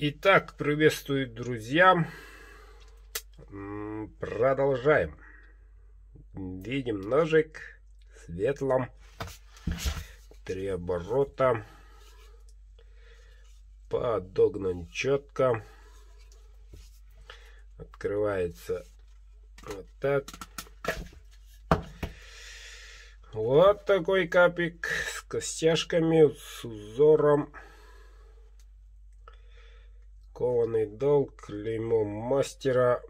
Итак, приветствую, друзья. Продолжаем. Видим ножик светлым. 3 оборота. Подогнан четко. Открывается вот так. Вот такой капик с костяшками, с узором. Кованый долг, клеймом мастера.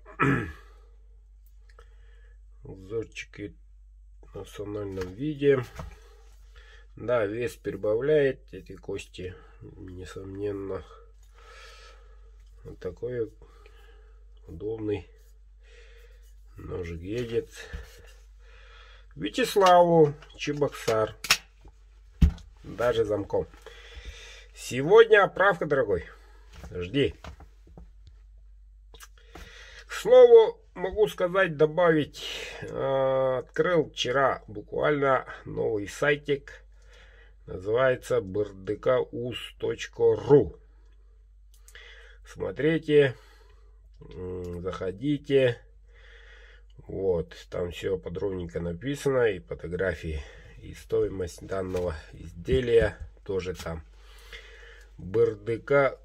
Узорчики в национальном виде. Да, вес прибавляет эти кости, несомненно. Вот такой удобный ножик едет. Вячеславу Чебоксар. Даже замком. Сегодня оправка, дорогой. Жди. К слову, могу сказать, добавить, открыл вчера буквально новый сайтик. Называется brdkus.ru. Смотрите, заходите. Вот, там все подробненько написано, и фотографии, и стоимость данного изделия тоже там. brdkus.ru.